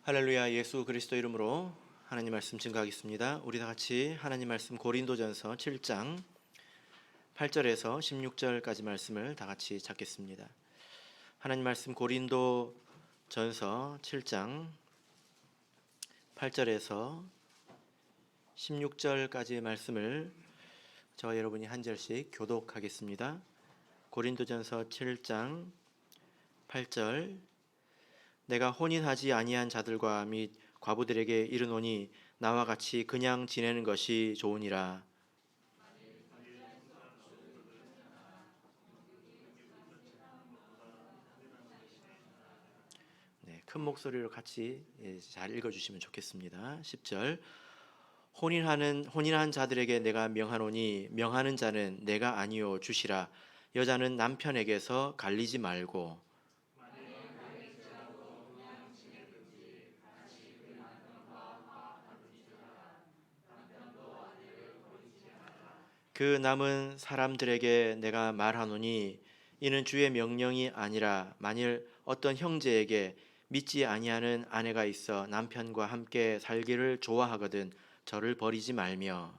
할렐루야. 예수 그리스도 이름으로 하나님 말씀 증거하겠습니다. 우리 다 같이 하나님 말씀 고린도전서 7장 8절에서 16절까지 말씀을 다 같이 찾겠습니다. 하나님 말씀 고린도전서 7장 8절에서 16절까지의 말씀을 저와 여러분이 한 절씩 교독하겠습니다. 고린도전서 7장 8절. 내가 혼인하지 아니한 자들과 및 과부들에게 이르노니 나와 같이 그냥 지내는 것이 좋으니라. 네, 큰 목소리로 같이 잘 읽어주시면 좋겠습니다. 10절. 혼인한 자들에게 내가 명하노니 명하는 자는 내가 아니요 주시라. 여자는 남편에게서 갈리지 말고. 그 남은 사람들에게 내가 말하노니 이는 주의 명령이 아니라 만일 어떤 형제에게 믿지 아니하는 아내가 있어 남편과 함께 살기를 좋아하거든 저를 버리지 말며.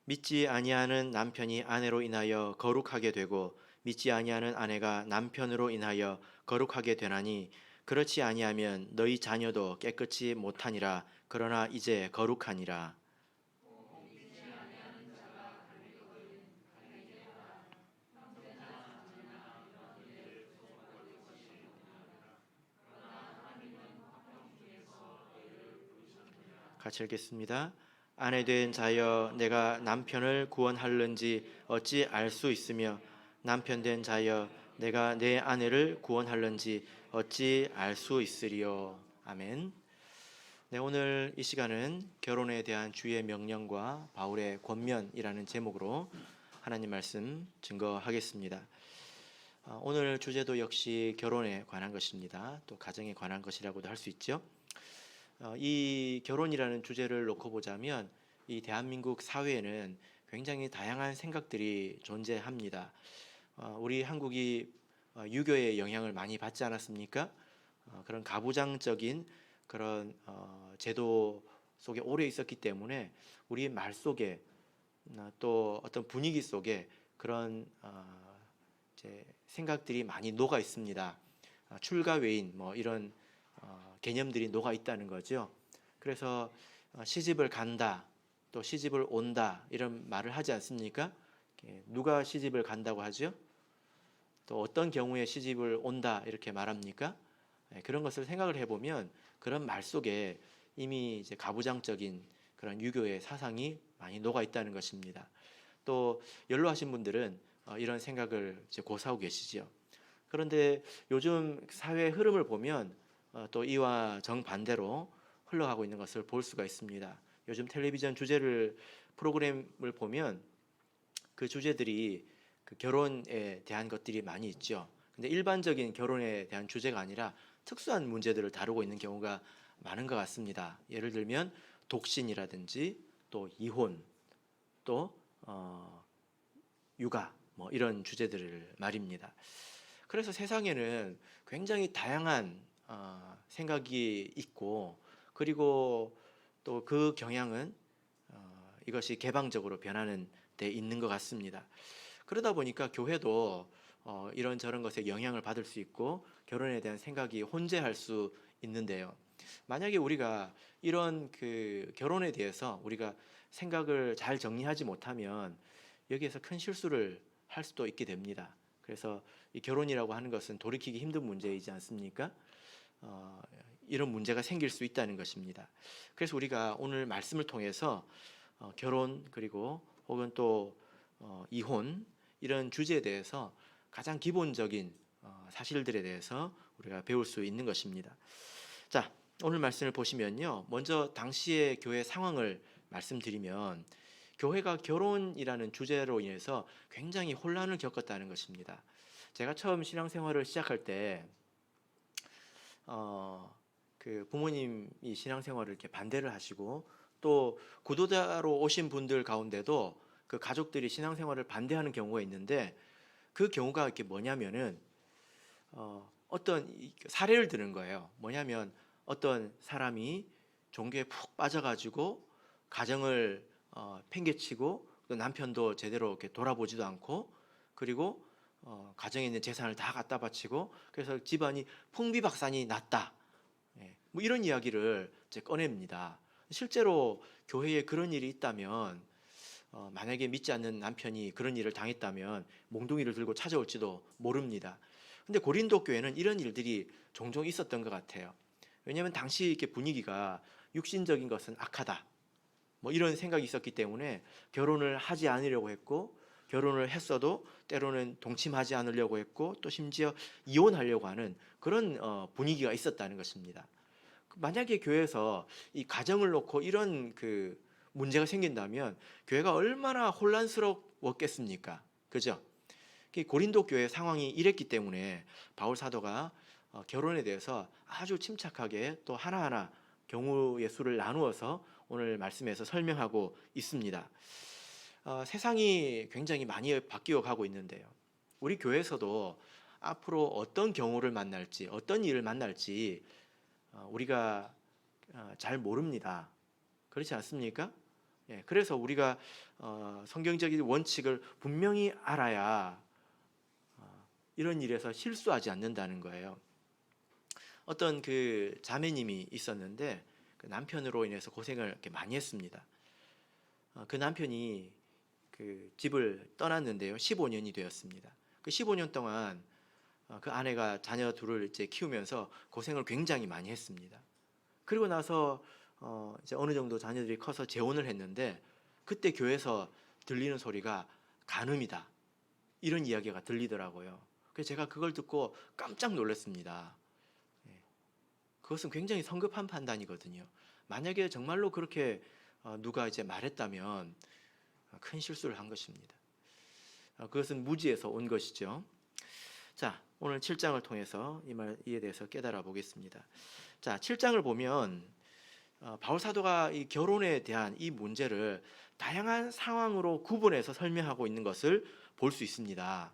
믿지 아니하는 남편이 아내로 인하여 거룩하게 되고 믿지 아니하는 아내가 남편으로 인하여 거룩하게 되나니 그렇지 아니하면 너희 자녀도 깨끗이 못하니라. 그러나 이제 거룩하니라. 같이 읽겠습니다. 아내 된 자여 내가 남편을 구원할는지 어찌 알 수 있으며 남편 된 자여 내가 내 아내를 구원할는지 어찌 알 수 있으리요. 아멘. 네, 오늘 이 시간은 결혼에 대한 주의 명령과 바울의 권면이라는 제목으로 하나님 말씀 증거하겠습니다. 오늘 주제도 역시 결혼에 관한 것입니다. 또 가정에 관한 것이라고도 할 수 있죠. 이 결혼이라는 주제를 놓고 보자면 이 대한민국 사회에는 굉장히 다양한 생각들이 존재합니다. 우리 한국이 유교의 영향을 많이 받지 않았습니까? 그런 가부장적인 그런 제도 속에 오래 있었기 때문에 우리 말 속에 또 어떤 분위기 속에 그런 이제 생각들이 많이 녹아 있습니다. 출가 외인 뭐 이런 개념들이 녹아 있다는 거죠. 그래서 시집을 간다, 또 시집을 온다 이런 말을 하지 않습니까? 누가 시집을 간다고 하죠? 또 어떤 경우에 시집을 온다 이렇게 말합니까? 그런 것을 생각을 해보면 그런 말 속에 이미 이제 가부장적인 그런 유교의 사상이 많이 녹아 있다는 것입니다. 또 연로하신 분들은 이런 생각을 이제 고사하고 계시지요. 그런데 요즘 사회 흐름을 보면 또 이와 정반대로 흘러가고 있는 것을 볼 수가 있습니다. 요즘 텔레비전 주제를 프로그램을 보면 그 주제들이 그 결혼에 대한 것들이 많이 있죠. 근데 일반적인 결혼에 대한 주제가 아니라 특수한 문제들을 다루고 있는 경우가 많은 것 같습니다. 예를 들면 독신이라든지 또 이혼, 또 육아 뭐 이런 주제들을 말입니다. 그래서 세상에는 굉장히 다양한 생각이 있고 그리고 또 그 경향은 이것이 개방적으로 변하는 데 있는 것 같습니다. 그러다 보니까 교회도 이런저런 것에 영향을 받을 수 있고 결혼에 대한 생각이 혼재할 수 있는데요. 만약에 우리가 이런 그 결혼에 대해서 우리가 생각을 잘 정리하지 못하면 여기에서 큰 실수를 할 수도 있게 됩니다. 그래서 이 결혼이라고 하는 것은 돌이키기 힘든 문제이지 않습니까? 이런 문제가 생길 수 있다는 것입니다. 그래서 우리가 오늘 말씀을 통해서 결혼 그리고 혹은 또 이혼 이런 주제에 대해서 가장 기본적인 사실들에 대해서 우리가 배울 수 있는 것입니다. 자, 오늘 말씀을 보시면요. 먼저 당시의 교회 상황을 말씀드리면 교회가 결혼이라는 주제로 인해서 굉장히 혼란을 겪었다는 것입니다. 제가 처음 신앙생활을 시작할 때 그 부모님이 신앙생활을 이렇게 반대를 하시고 또 구도자로 오신 분들 가운데도 그 가족들이 신앙생활을 반대하는 경우가 있는데 그 경우가 이렇게 뭐냐면은 어떤 사례를 드는 거예요. 뭐냐면 어떤 사람이 종교에 푹 빠져가지고 가정을 팽개치고 또 남편도 제대로 이렇게 돌아보지도 않고 그리고 가정에 있는 재산을 다 갖다 바치고 그래서 집안이 풍비박산이 났다. 예, 뭐 이런 이야기를 이제 꺼냅니다. 실제로 교회에 그런 일이 있다면 만약에 믿지 않는 남편이 그런 일을 당했다면 몽둥이를 들고 찾아올지도 모릅니다. 근데 고린도 교회는 이런 일들이 종종 있었던 것 같아요. 왜냐하면 당시 이렇게 분위기가 육신적인 것은 악하다. 뭐 이런 생각이 있었기 때문에 결혼을 하지 않으려고 했고 결혼을 했어도 때로는 동침하지 않으려고 했고 또 심지어 이혼하려고 하는 그런 분위기가 있었다는 것입니다. 만약에 교회에서 이 가정을 놓고 이런 그 문제가 생긴다면 교회가 얼마나 혼란스러웠겠습니까? 그죠? 고린도 교회 상황이 이랬기 때문에 바울 사도가 결혼에 대해서 아주 침착하게 또 하나하나 경우의 수를 나누어서 오늘 말씀에서 설명하고 있습니다. 세상이 굉장히 많이 바뀌어 가고 있는데요. 우리 교회에서도 앞으로 어떤 경우를 만날지 어떤 일을 만날지 우리가 잘 모릅니다. 그렇지 않습니까? 예, 그래서 우리가 성경적인 원칙을 분명히 알아야 이런 일에서 실수하지 않는다는 거예요. 어떤 그 자매님이 있었는데 그 남편으로 인해서 고생을 이렇게 많이 했습니다. 그 남편이 그 집을 떠났는데요. 15년이 되었습니다. 그 15년 동안 그 아내가 자녀 둘을 이제 키우면서 고생을 굉장히 많이 했습니다. 그리고 나서 이제 어느 정도 자녀들이 커서 재혼을 했는데 그때 교회에서 들리는 소리가 간음이다. 이런 이야기가 들리더라고요. 그래서 제가 그걸 듣고 깜짝 놀랐습니다. 그것은 굉장히 성급한 판단이거든요. 만약에 정말로 그렇게 누가 이제 말했다면 큰 실수를 한 것입니다. 그것은 무지에서 온 것이죠. 자, 오늘 7장을 통해서 이에 대해서 깨달아 보겠습니다. 자, 7장을 보면 바울 사도가 이 결혼에 대한 이 문제를 다양한 상황으로 구분해서 설명하고 있는 것을 볼 수 있습니다.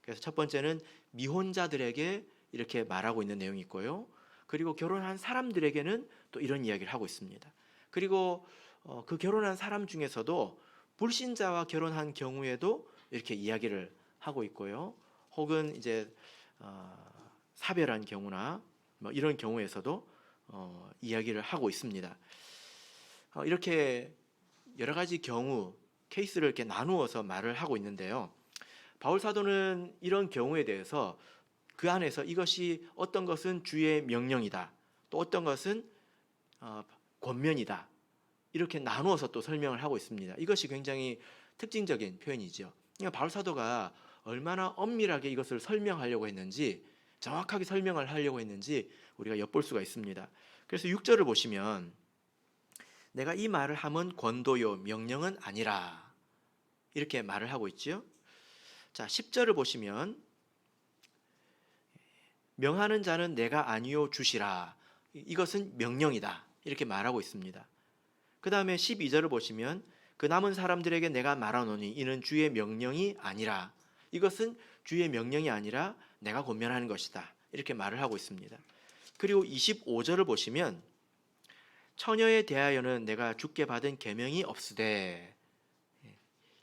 그래서 첫 번째는 미혼자들에게 이렇게 말하고 있는 내용이 있고요. 그리고 결혼한 사람들에게는 또 이런 이야기를 하고 있습니다. 그리고 그 결혼한 사람 중에서도 불신자와 결혼한 경우에도 이렇게 이야기를 하고 있고요. 혹은 이제 사별한 경우나 뭐 이런 경우에서도 이야기를 하고 있습니다. 이렇게 여러 가지 경우 케이스를 이렇게 나누어서 말을 하고 있는데요. 바울 사도는 이런 경우에 대해서 그 안에서 이것이 어떤 것은 주의 명령이다. 또 어떤 것은 권면이다. 이렇게 나누어서 또 설명을 하고 있습니다. 이것이 굉장히 특징적인 표현이죠. 그러니까 바울 사도가 얼마나 엄밀하게 이것을 설명하려고 했는지 정확하게 설명을 하려고 했는지 우리가 엿볼 수가 있습니다. 그래서 6절을 보시면 내가 이 말을 함은 권도요 명령은 아니라 이렇게 말을 하고 있죠. 자, 10절을 보시면 명하는 자는 내가 아니요 주시라. 이것은 명령이다. 이렇게 말하고 있습니다. 그 다음에 12절을 보시면 그 남은 사람들에게 내가 말하노니 이는 주의 명령이 아니라 이것은 주의 명령이 아니라 내가 권면하는 것이다. 이렇게 말을 하고 있습니다. 그리고 25절을 보시면 처녀에 대하여는 내가 주께 받은 계명이 없으되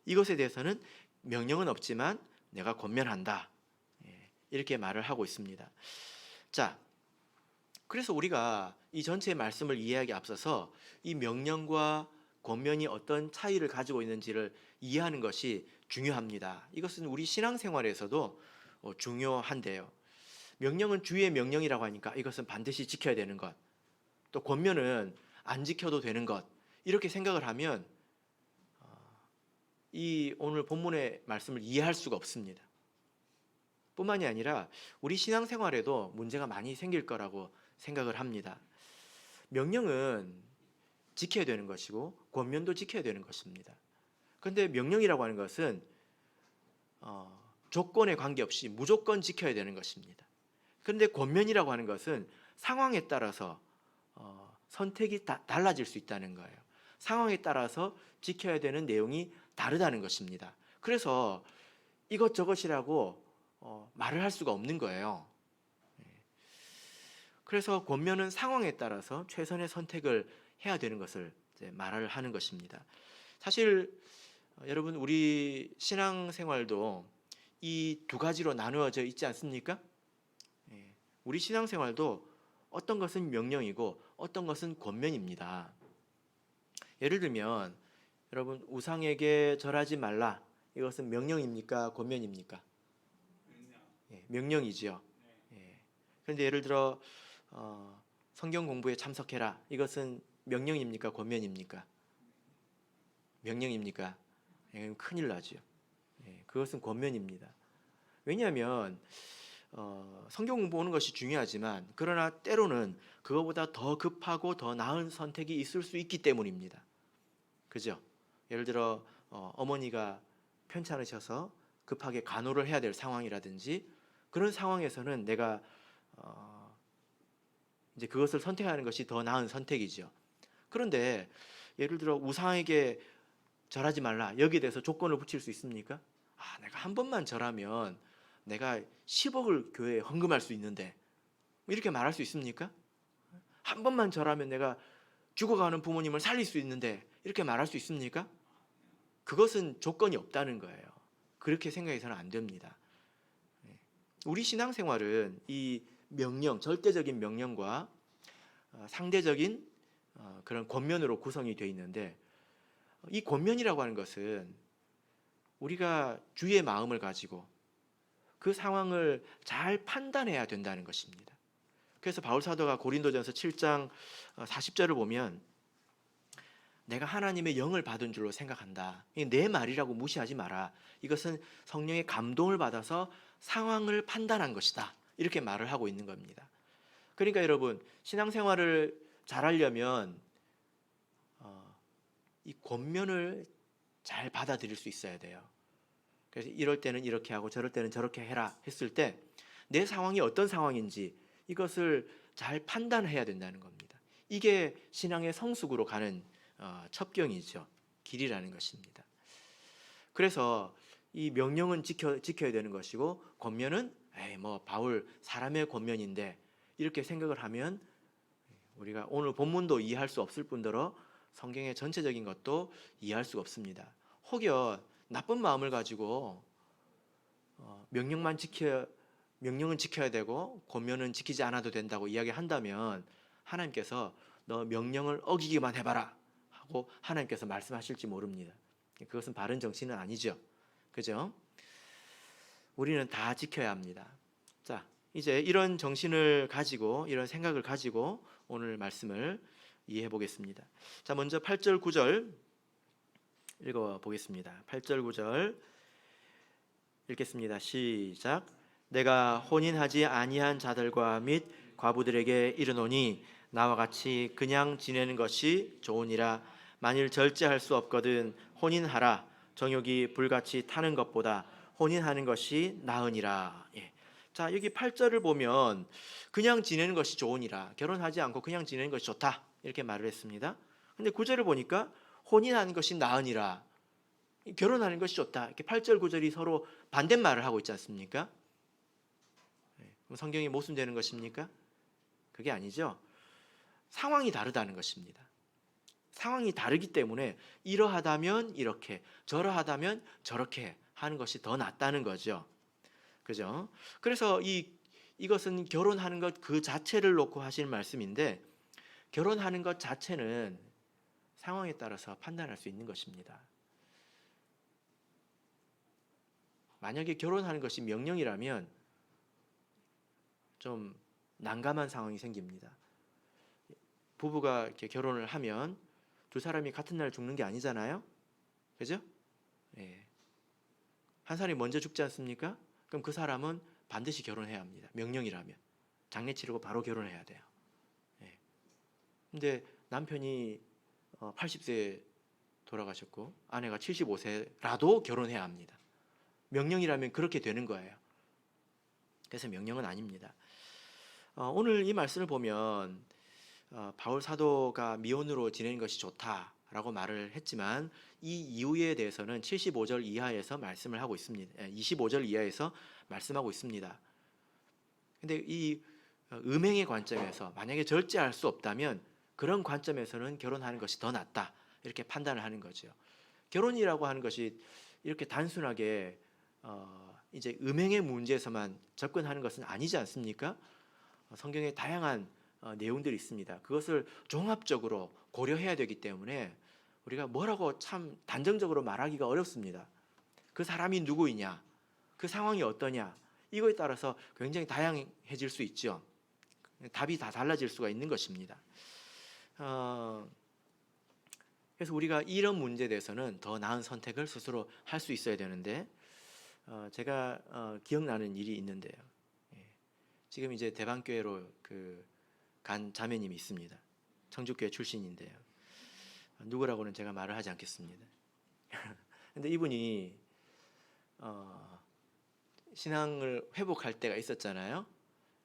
이것에 대해서는 명령은 없지만 내가 권면한다. 이렇게 말을 하고 있습니다. 자, 그래서 우리가 이 전체의 말씀을 이해하기 앞서서 이 명령과 권면이 어떤 차이를 가지고 있는지를 이해하는 것이 중요합니다. 이것은 우리 신앙생활에서도 중요한데요. 명령은 주의 명령이라고 하니까 이것은 반드시 지켜야 되는 것. 또 권면은 안 지켜도 되는 것. 이렇게 생각을 하면 이 오늘 본문의 말씀을 이해할 수가 없습니다. 뿐만이 아니라 우리 신앙생활에도 문제가 많이 생길 거라고 생각을 합니다. 명령은 지켜야 되는 것이고 권면도 지켜야 되는 것입니다. 그런데 명령이라고 하는 것은 조건에 관계없이 무조건 지켜야 되는 것입니다. 그런데 권면이라고 하는 것은 상황에 따라서 선택이 달라질 수 있다는 거예요. 상황에 따라서 지켜야 되는 내용이 다르다는 것입니다. 그래서 이것저것이라고 말을 할 수가 없는 거예요. 그래서 권면은 상황에 따라서 최선의 선택을 해야 되는 것을 이제 말을 하는 것입니다. 사실 여러분, 우리 신앙생활도 이 두 가지로 나누어져 있지 않습니까? 우리 신앙생활도 어떤 것은 명령이고 어떤 것은 권면입니다. 예를 들면 여러분, 우상에게 절하지 말라, 이것은 명령입니까? 권면입니까? 명령이지요. 그런데 예를 들어 성경 공부에 참석해라, 이것은 명령입니까? 권면입니까? 명령입니까? 큰일 나죠. 그것은 권면입니다. 왜냐하면 성경 공부하는 것이 중요하지만, 그러나 때로는 그거보다 더 급하고 더 나은 선택이 있을 수 있기 때문입니다. 그죠? 예를 들어 어머니가 편찮으셔서 급하게 간호를 해야 될 상황이라든지, 그런 상황에서는 내가 이제 그것을 선택하는 것이 더 나은 선택이죠. 그런데 예를 들어 우상에게 절하지 말라, 여기에 대해서 조건을 붙일 수 있습니까? 내가 한 번만 절하면 내가 10억을 교회에 헌금할 수 있는데, 이렇게 말할 수 있습니까? 한 번만 절하면 내가 죽어가는 부모님을 살릴 수 있는데, 이렇게 말할 수 있습니까? 그것은 조건이 없다는 거예요. 그렇게 생각해서는 안 됩니다. 우리 신앙생활은 이 명령, 절대적인 명령과 상대적인 그런 권면으로 구성이 되어 있는데, 이 권면이라고 하는 것은 우리가 주의 마음을 가지고 그 상황을 잘 판단해야 된다는 것입니다. 그래서 바울 사도가 고린도전서 7장 40절을 보면, 내가 하나님의 영을 받은 줄로 생각한다, 내 말이라고 무시하지 마라, 이것은 성령의 감동을 받아서 상황을 판단한 것이다, 이렇게 말을 하고 있는 겁니다. 그러니까 여러분, 신앙생활을 잘하려면 이 권면을 잘 받아들일 수 있어야 돼요. 그래서 이럴 때는 이렇게 하고 저럴 때는 저렇게 해라 했을 때 내 상황이 어떤 상황인지 이것을 잘 판단해야 된다는 겁니다. 이게 신앙의 성숙으로 가는 첩경이죠. 길이라는 것입니다. 그래서 이 명령은 지켜야 되는 것이고, 권면은 뭐 바울 사람의 권면인데, 이렇게 생각을 하면 우리가 오늘 본문도 이해할 수 없을 뿐더러 성경의 전체적인 것도 이해할 수가 없습니다. 혹여 나쁜 마음을 가지고 명령은 지켜야 되고 권면은 지키지 않아도 된다고 이야기한다면, 하나님께서 너 명령을 어기기만 해봐라 하고 하나님께서 말씀하실지 모릅니다. 그것은 바른 정신은 아니죠. 그죠? 우리는 다 지켜야 합니다. 자, 이제 이런 정신을 가지고, 이런 생각을 가지고 오늘 말씀을 이해해 보겠습니다. 자, 먼저 8절 9절 읽어 보겠습니다. 8절 9절 읽겠습니다. 시작. 내가 혼인하지 아니한 자들과 및 과부들에게 이르노니, 나와 같이 그냥 지내는 것이 좋으니라. 만일 절제할 수 없거든 혼인하라. 정욕이 불같이 타는 것보다 혼인하는 것이 나으니라. 자, 여기 8절을 보면 그냥 지내는 것이 좋으니라, 결혼하지 않고 그냥 지내는 것이 좋다, 이렇게 말을 했습니다. 근데 9절을 보니까 혼인하는 것이 나으니라, 결혼하는 것이 좋다, 이렇게 8절 9절이 서로 반대말을 하고 있지 않습니까? 그럼 성경이 모순되는 것입니까? 그게 아니죠. 상황이 다르다는 것입니다. 상황이 다르기 때문에 이러하다면 이렇게, 저러하다면 저렇게 하는 것이 더 낫다는 거죠. 그죠? 그래서 이것은 결혼하는 것 그 자체를 놓고 하시는 말씀인데, 결혼하는 것 자체는 상황에 따라서 판단할 수 있는 것입니다. 만약에 결혼하는 것이 명령이라면 좀 난감한 상황이 생깁니다. 부부가 이렇게 결혼을 하면 두 사람이 같은 날 죽는 게 아니잖아요. 그죠? 한 사람이 먼저 죽지 않습니까? 그럼 그 사람은 반드시 결혼해야 합니다. 명령이라면 장례 치르고 바로 결혼해야 돼요. 근데 남편이 80세에 돌아가셨고 아내가 75세라도 결혼해야 합니다. 명령이라면 그렇게 되는 거예요. 그래서 명령은 아닙니다. 오늘 이 말씀을 보면 바울 사도가 미혼으로 지내는 것이 좋다, 라고 말을 했지만 이 이유에 대해서는 75절 이하에서 말씀을 하고 있습니다. 25절 이하에서 말씀하고 있습니다. 근데 이 음행의 관점에서 만약에 절제할 수 없다면 그런 관점에서는 결혼하는 것이 더 낫다, 이렇게 판단을 하는 거죠. 결혼이라고 하는 것이 이렇게 단순하게 이제 음행의 문제에서만 접근하는 것은 아니지 않습니까? 성경에 다양한 내용들이 있습니다. 그것을 종합적으로 고려해야 되기 때문에 우리가 뭐라고 참 단정적으로 말하기가 어렵습니다. 그 사람이 누구이냐, 그 상황이 어떠냐, 이거에 따라서 굉장히 다양해질 수 있죠. 답이 다 달라질 수가 있는 것입니다. 그래서 우리가 이런 문제에 대해서는 더 나은 선택을 스스로 할 수 있어야 되는데, 제가 기억나는 일이 있는데요. 지금 이제 대방교회로 간 자매님이 있습니다. 청주교회 출신인데요. 누구라고는 제가 말을 하지 않겠습니다. 근데 이분이 신앙을 회복할 때가 있었잖아요.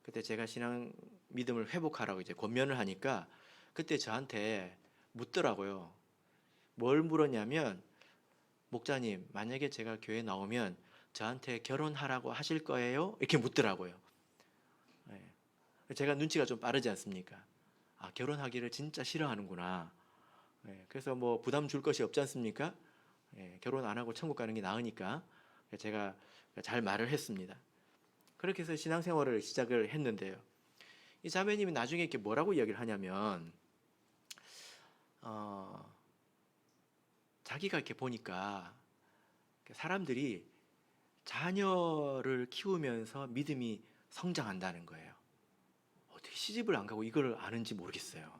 그때 제가 신앙 믿음을 회복하라고 이제 권면을 하니까 그때 저한테 묻더라고요. 뭘 물었냐면, 목자님, 만약에 제가 교회 나오면 저한테 결혼하라고 하실 거예요? 이렇게 묻더라고요. 제가 눈치가 좀 빠르지 않습니까? 아, 결혼하기를 진짜 싫어하는구나. 그래서 뭐 부담 줄 것이 없지 않습니까? 결혼 안 하고 천국 가는 게 나으니까 제가 잘 말을 했습니다. 그렇게 해서 신앙생활을 시작을 했는데요. 이 자매님이 나중에 이렇게 뭐라고 이야기를 하냐면, 자기가 이렇게 보니까 사람들이 자녀를 키우면서 믿음이 성장한다는 거예요. 어떻게 시집을 안 가고 이걸 아는지 모르겠어요.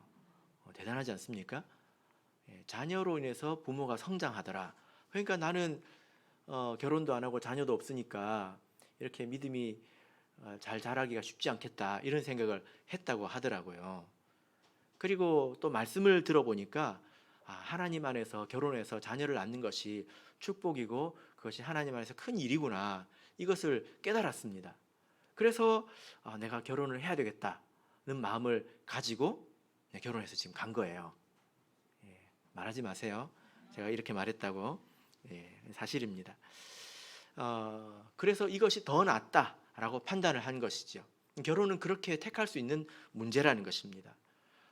대단하지 않습니까? 자녀로 인해서 부모가 성장하더라. 그러니까 나는 결혼도 안 하고 자녀도 없으니까 이렇게 믿음이 잘 자라기가 쉽지 않겠다, 이런 생각을 했다고 하더라고요. 그리고 또 말씀을 들어보니까 하나님 안에서 결혼해서 자녀를 낳는 것이 축복이고 그것이 하나님 안에서 큰 일이구나, 이것을 깨달았습니다. 그래서 내가 결혼을 해야 되겠다는 마음을 가지고 결혼해서 지금 간 거예요. 말하지 마세요. 제가 이렇게 말했다고. 사실입니다. 그래서 이것이 더 낫다라고 판단을 한 것이죠. 결혼은 그렇게 택할 수 있는 문제라는 것입니다.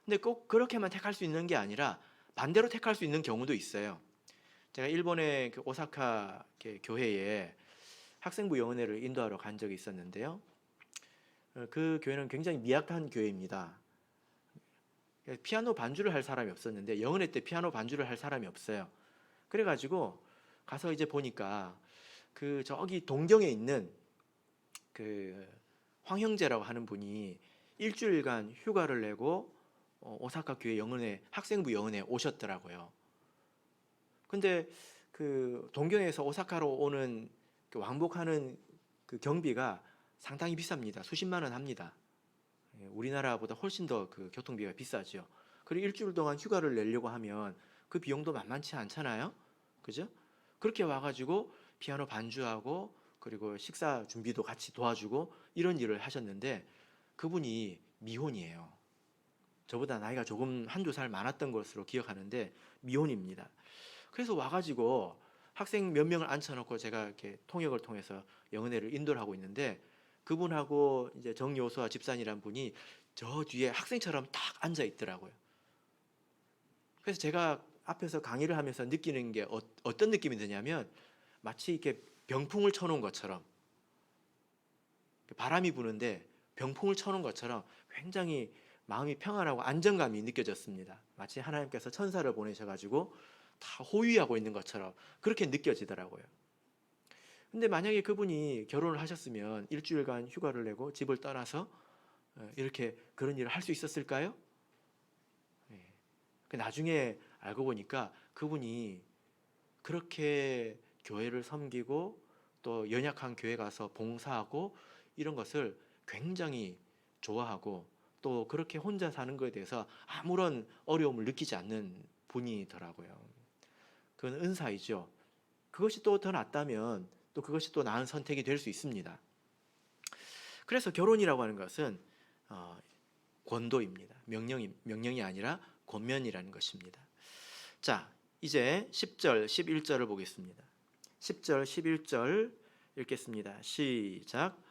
근데 꼭 그렇게만 택할 수 있는 게 아니라 반대로 택할 수 있는 경우도 있어요. 제가 일본의 그 오사카 교회에 학생부 영어회를 인도하러 간 적이 있었는데요. 그 교회는 굉장히 미약한 교회입니다. 피아노 반주를 할 사람이 없었는데, 영어회 때 피아노 반주를 할 사람이 없어요. 그래가지고 가서 이제 보니까 저기 동경에 있는 황형제라고 하는 분이 일주일간 휴가를 내고 오사카 교회 영어회, 학생부 영어회에 오셨더라고요. 근데 동경에서 오사카로 오는 왕복하는 경비가 상당히 비쌉니다. 수십만 원 합니다. 우리나라보다 훨씬 더 교통비가 비싸죠. 그리고 일주일 동안 휴가를 내려고 하면 그 비용도 만만치 않잖아요. 그죠? 그렇게 와가지고 피아노 반주하고 그리고 식사 준비도 같이 도와주고 이런 일을 하셨는데, 그분이 미혼이에요. 저보다 나이가 조금 한두 살 많았던 것으로 기억하는데 미혼입니다. 그래서 와가지고 학생 몇 명을 앉혀놓고 제가 이렇게 통역을 통해서 영어회를 인도를 하고 있는데, 그분하고 이제 정요수아 집사님이란 분이 저 뒤에 학생처럼 딱 앉아 있더라고요. 그래서 제가 앞에서 강의를 하면서 느끼는 게 어떤 느낌이 드냐면, 마치 이렇게 병풍을 쳐놓은 것처럼, 바람이 부는데 병풍을 쳐놓은 것처럼 굉장히 마음이 평안하고 안정감이 느껴졌습니다. 마치 하나님께서 천사를 보내셔가지고 다 호위하고 있는 것처럼 그렇게 느껴지더라고요. 근데 만약에 그분이 결혼을 하셨으면 일주일간 휴가를 내고 집을 떠나서 이렇게 그런 일을 할 수 있었을까요? 나중에 알고 보니까 그분이 그렇게 교회를 섬기고 또 연약한 교회 가서 봉사하고 이런 것을 굉장히 좋아하고, 또 그렇게 혼자 사는 것에 대해서 아무런 어려움을 느끼지 않는 분이더라고요. 그건 은사이죠. 그것이 또 더 낫다면 또 그것이 또 나은 선택이 될 수 있습니다. 그래서 결혼이라고 하는 것은 권도입니다. 명령이 아니라 권면이라는 것입니다. 자, 이제 10절, 11절을 보겠습니다. 10절, 11절 읽겠습니다. 시작.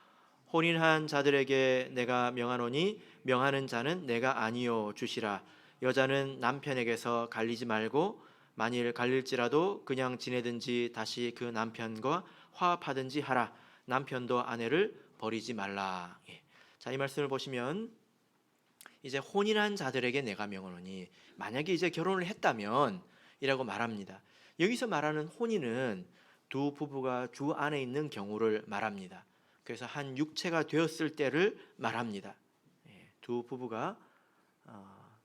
혼인한 자들에게 내가 명하노니 명하는 자는 내가 아니요 주시라. 여자는 남편에게서 갈리지 말고 만일 갈릴지라도 그냥 지내든지 다시 그 남편과 화합하든지 하라. 남편도 아내를 버리지 말라. 예. 자, 이 말씀을 보시면 이제 혼인한 자들에게 내가 명하노니, 만약에 이제 결혼을 했다면 이라고 말합니다. 여기서 말하는 혼인은 두 부부가 주 안에 있는 경우를 말합니다. 그래서 한 육체가 되었을 때를 말합니다. 예, 두 부부가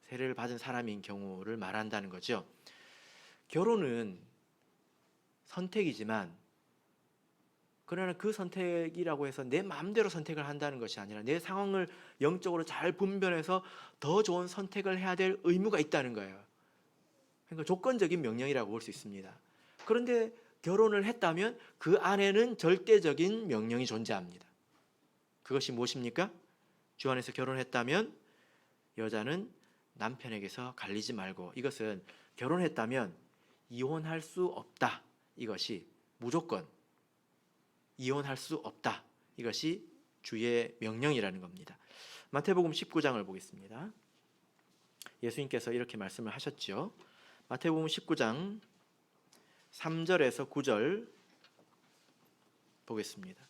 세례를 받은 사람인 경우를 말한다는 거죠. 결혼은 선택이지만, 그러나 그 선택이라고 해서 내 마음대로 선택을 한다는 것이 아니라 내 상황을 영적으로 잘 분별해서 더 좋은 선택을 해야 될 의무가 있다는 거예요. 그러니까 조건적인 명령이라고 볼 수 있습니다. 그런데 결혼을 했다면 그 안에는 절대적인 명령이 존재합니다. 그것이 무엇입니까? 주 안에서 결혼했다면 여자는 남편에게서 갈리지 말고, 이것은 결혼했다면 이혼할 수 없다. 이것이 무조건 이혼할 수 없다. 이것이 주의 명령이라는 겁니다. 마태복음 19장을 보겠습니다. 예수님께서 이렇게 말씀을 하셨죠. 마태복음 19장 3절에서 9절 보겠습니다.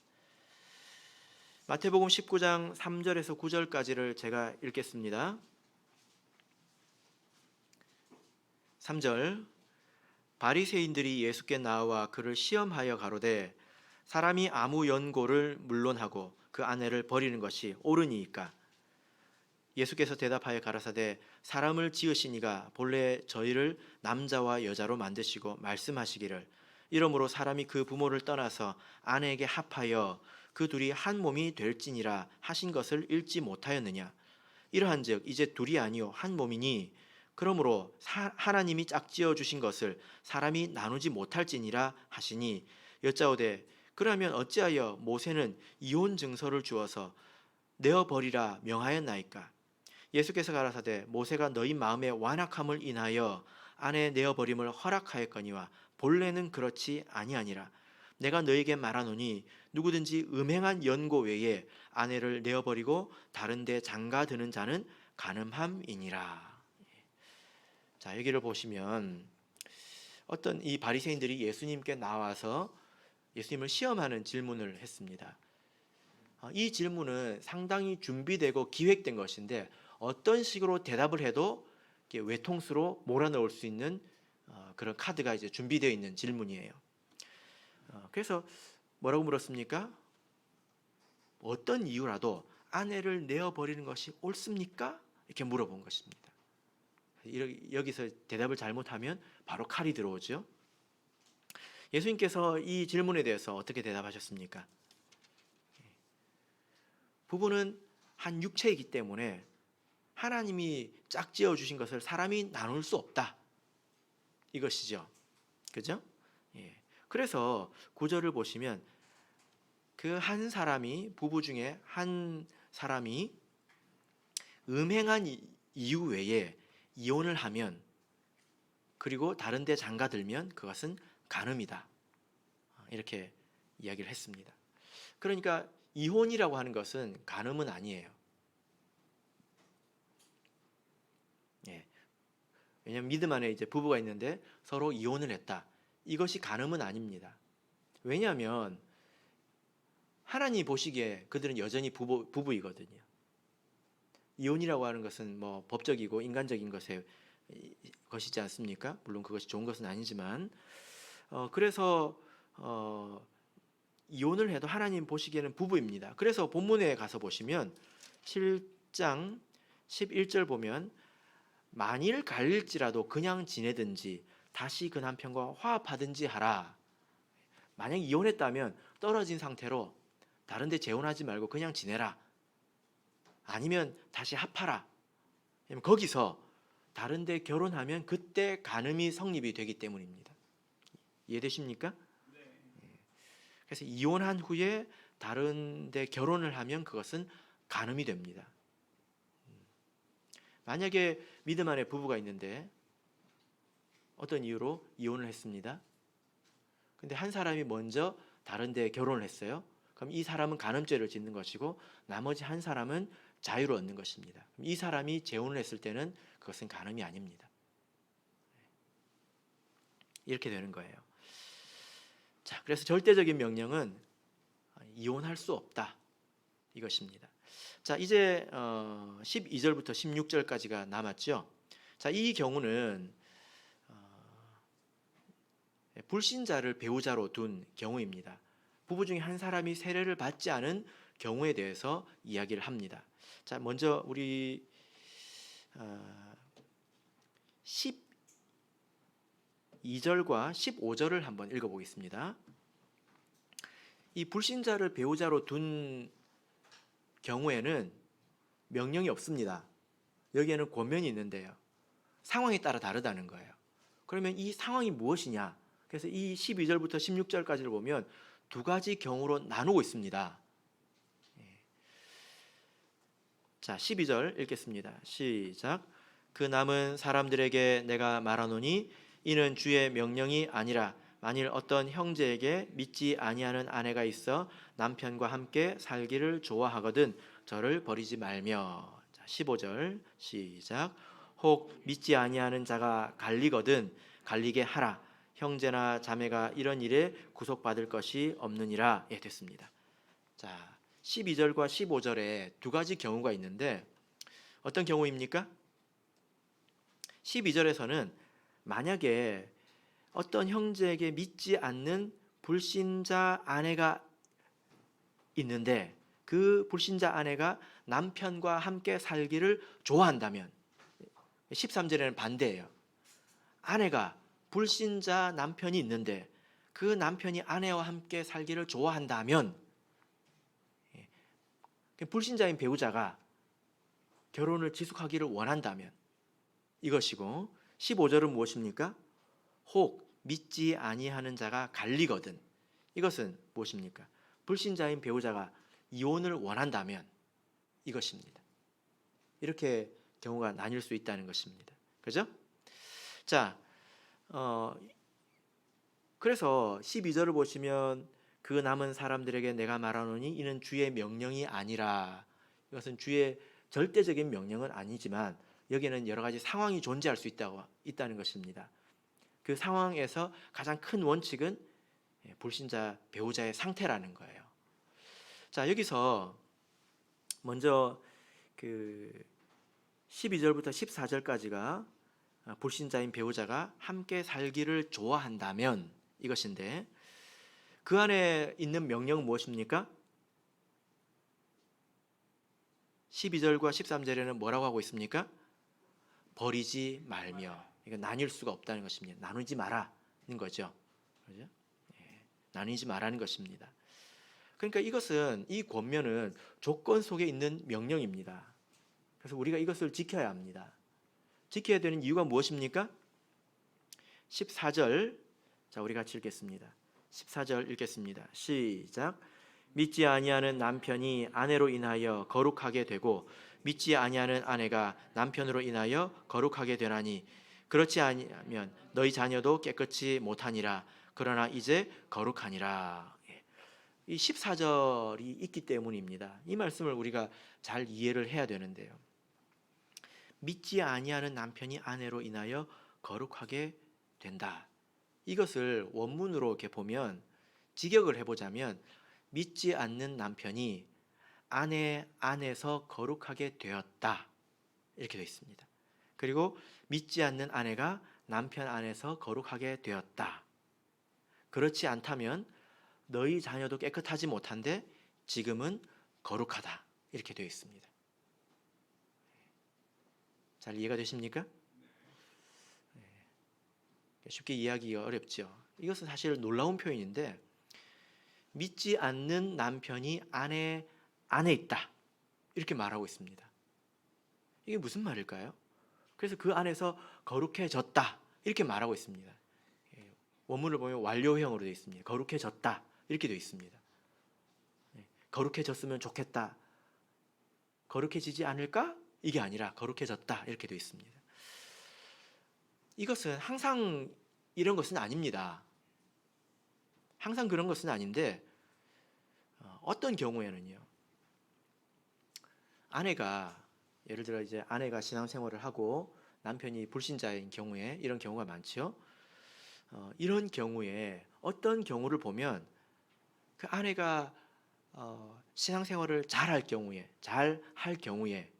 마태복음 19장 3절에서 9절까지를 제가 읽겠습니다. 3절. 바리새인들이 예수께 나와 그를 시험하여 가로되 사람이 아무 연고를 물론하고 그 아내를 버리는 것이 옳으니이까? 예수께서 대답하여 가라사대 사람을 지으시니가 본래 저희를 남자와 여자로 만드시고 말씀하시기를 이러므로 사람이 그 부모를 떠나서 아내에게 합하여 그 둘이 한 몸이 될지니라 하신 것을 읽지 못하였느냐? 이러한즉 이제 둘이 아니요 한 몸이니 그러므로 하나님이 짝지어 주신 것을 사람이 나누지 못할지니라 하시니, 여짜오되 그러면 어찌하여 모세는 이혼 증서를 주어서 내어버리라 명하였나이까? 예수께서 가라사대 모세가 너희 마음의 완악함을 인하여 아내 내어버림을 허락하였거니와 본래는 그렇지 아니하니라. 내가 너에게 말하노니 누구든지 음행한 연고 외에 아내를 내어버리고 다른 데 장가드는 자는 간음함이니라. 자, 여기를 보시면 어떤 이 바리새인들이 예수님께 나와서 예수님을 시험하는 질문을 했습니다. 이 질문은 상당히 준비되고 기획된 것인데 어떤 식으로 대답을 해도 외통수로 몰아넣을 수 있는 그런 카드가 이제 준비되어 있는 질문이에요. 그래서 뭐라고 물었습니까? 어떤 이유라도 아내를 내어버리는 것이 옳습니까? 이렇게 물어본 것입니다. 여기서 대답을 잘못하면 바로 칼이 들어오죠. 예수님께서 이 질문에 대해서 어떻게 대답하셨습니까? 부부는 한 육체이기 때문에 하나님이 짝지어 주신 것을 사람이 나눌 수 없다. 이것이죠. 그죠? 예. 그래서 구절을 보시면 그 한 사람이, 부부 중에 한 사람이 음행한 이유 외에 이혼을 하면, 그리고 다른 데 장가들면 그것은 간음이다. 이렇게 이야기를 했습니다. 그러니까 이혼이라고 하는 것은 간음은 아니에요. 예. 왜냐하면 믿음 안에 이제 부부가 있는데 서로 이혼을 했다. 이것이 간음은 아닙니다. 왜냐하면 하나님 보시기에 그들은 여전히 부부이거든요. 이혼이라고 하는 것은 뭐 법적이고 인간적인 것이지 않습니까? 물론 그것이 좋은 것은 아니지만, 그래서 이혼을 해도 하나님 보시기에는 부부입니다. 그래서 본문에 가서 보시면 7장 11절 보면 만일 갈릴지라도 그냥 지내든지 다시 그 남편과 화합하든지 하라. 만약 이혼했다면 떨어진 상태로 다른 데 재혼하지 말고 그냥 지내라. 아니면 다시 합하라. 거기서 다른 데 결혼하면 그때 간음이 성립이 되기 때문입니다. 이해되십니까? 그래서 이혼한 후에 다른 데 결혼을 하면 그것은 간음이 됩니다. 만약에 믿음 안에 부부가 있는데 어떤 이유로 이혼을 했습니다. 근데 한 사람이 먼저 다른 데 결혼을 했어요. 그럼 이 사람은 간음죄를 짓는 것이고 나머지 한 사람은 자유를 얻는 것입니다. 이 사람이 재혼을 했을 때는 그것은 간음이 아닙니다. 이렇게 되는 거예요. 자, 그래서 절대적인 명령은 이혼할 수 없다. 이것입니다. 자, 이제 12절부터 16절까지가 남았죠. 자, 이 경우는 불신자를 배우자로 둔 경우입니다. 부부 중에 한 사람이 세례를 받지 않은 경우에 대해서 이야기를 합니다. 자, 먼저 우리 12절과 15절을 한번 읽어보겠습니다. 이 불신자를 배우자로 둔 경우에는 명령이 없습니다. 여기에는 권면이 있는데요. 상황에 따라 다르다는 거예요. 그러면 이 상황이 무엇이냐? 그래서 이 12절부터 16절까지를 보면 두 가지 경우로 나누고 있습니다. 자, 12절 읽겠습니다. 시작. 그 남은 사람들에게 내가 말하노니 이는 주의 명령이 아니라 만일 어떤 형제에게 믿지 아니하는 아내가 있어 남편과 함께 살기를 좋아하거든 저를 버리지 말며. 자, 15절 시작. 혹 믿지 아니하는 자가 갈리거든 갈리게 하라. 형제나 자매가 이런 일에 구속받을 것이 없느니라. 예, 됐습니다. 자, 12절과 15절에 두 가지 경우가 있는데 어떤 경우입니까? 12절에서는 만약에 어떤 형제에게 믿지 않는 불신자 아내가 있는데 그 불신자 아내가 남편과 함께 살기를 좋아한다면, 13절에는 반대예요. 아내가 불신자 남편이 있는데 그 남편이 아내와 함께 살기를 좋아한다면, 불신자인 배우자가 결혼을 지속하기를 원한다면 이것이고, 15절은 무엇입니까? 혹 믿지 아니하는 자가 갈리거든. 이것은 무엇입니까? 불신자인 배우자가 이혼을 원한다면 이것입니다. 이렇게 경우가 나뉠 수 있다는 것입니다. 그죠? 자, 그래서 12절을 보시면 그 남은 사람들에게 내가 말하노니 이는 주의 명령이 아니라, 이것은 주의 절대적인 명령은 아니지만 여기에는 여러 가지 상황이 존재할 수 있다는 것입니다. 그 상황에서 가장 큰 원칙은 불신자 배우자의 상태라는 거예요. 자, 여기서 먼저 그 12절부터 14절까지가 불신자인 배우자가 함께 살기를 좋아한다면 이것인데, 그 안에 있는 명령은 무엇입니까? 12절과 13절에는 뭐라고 하고 있습니까? 버리지 말며. 이거 나뉠 수가 없다는 것입니다. 나누지 마라는 거죠. 그렇죠? 나누지 마라는 것입니다. 그러니까 이것은, 이 권면은 조건 속에 있는 명령입니다. 그래서 우리가 이것을 지켜야 합니다. 지켜야 되는 이유가 무엇입니까? 14절, 자, 우리 같이 읽겠습니다. 14절 읽겠습니다. 시작. 믿지 아니하는 남편이 아내로 인하여 거룩하게 되고 믿지 아니하는 아내가 남편으로 인하여 거룩하게 되나니 그렇지 아니하면 너희 자녀도 깨끗이 못하니라. 그러나 이제 거룩하니라. 이 14절이 있기 때문입니다. 이 말씀을 우리가 잘 이해를 해야 되는데요. 믿지 아니하는 남편이 아내로 인하여 거룩하게 된다. 이것을 원문으로 이렇게 보면, 직역을 해보자면 믿지 않는 남편이 아내 안에서 거룩하게 되었다, 이렇게 되어 있습니다. 그리고 믿지 않는 아내가 남편 안에서 거룩하게 되었다. 그렇지 않다면 너희 자녀도 깨끗하지 못한데 지금은 거룩하다, 이렇게 되어 있습니다. 잘 이해가 되십니까? 쉽게 이해하기가 어렵죠. 이것은 사실 놀라운 표현인데, 믿지 않는 남편이 아내 안에 있다, 이렇게 말하고 있습니다. 이게 무슨 말일까요? 그래서 그 안에서 거룩해졌다, 이렇게 말하고 있습니다. 원문을 보면 완료형으로 되어 있습니다. 거룩해졌다, 이렇게 되어 있습니다. 거룩해졌으면 좋겠다, 거룩해지지 않을까? 이게 아니라 거룩해졌다, 이렇게 되어 있습니다. 이것은 항상 이런 것은 아닙니다. 항상 그런 것은 아닌데 어떤 경우에는요. 아내가 예를 들어 이제 아내가 신앙생활을 하고 남편이 불신자인 경우에 이런 경우가 많죠. 이런 경우에 어떤 경우를 보면 그 아내가 신앙생활을 잘 할 경우에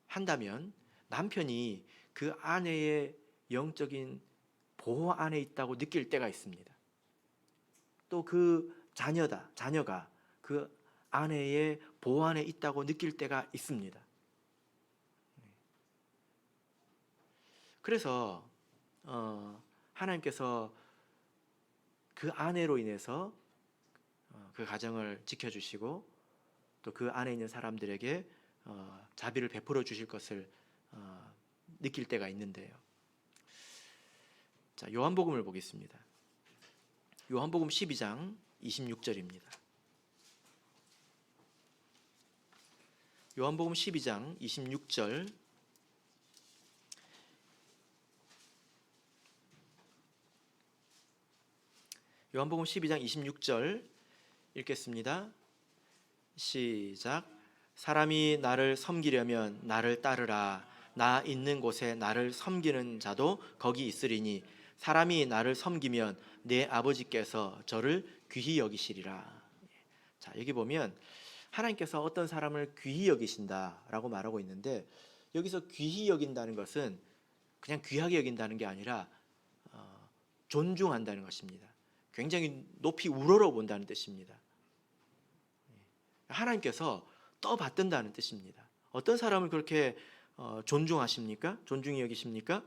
한다면 남편이 그 아내의 영적인 보호 안에 있다고 느낄 때가 있습니다. 또 그 자녀가 그 아내의 보호 안에 있다고 느낄 때가 있습니다. 그래서 하나님께서 그 아내로 인해서 그 가정을 지켜주시고 또 그 안에 있는 사람들에게 자비를 베풀어 주실 것을 느낄 때가 있는데요. 자, 요한복음을 보겠습니다. 요한복음 12장 26절입니다. 요한복음 12장 26절 요한복음 12장 26절 읽겠습니다. 시작. 사람이 나를 섬기려면 나를 따르라. 나 있는 곳에 나를 섬기는 자도 거기 있으리니 사람이 나를 섬기면 내 아버지께서 저를 귀히 여기시리라. 자, 여기 보면 하나님께서 어떤 사람을 귀히 여기신다라고 말하고 있는데 여기서 귀히 여긴다는 것은 그냥 귀하게 여긴다는 게 아니라 존중한다는 것입니다. 굉장히 높이 우러러 본다는 뜻입니다. 하나님께서 떠받든다는 뜻입니다. 어떤 사람을 그렇게 존중하십니까? 존중히 여기십니까?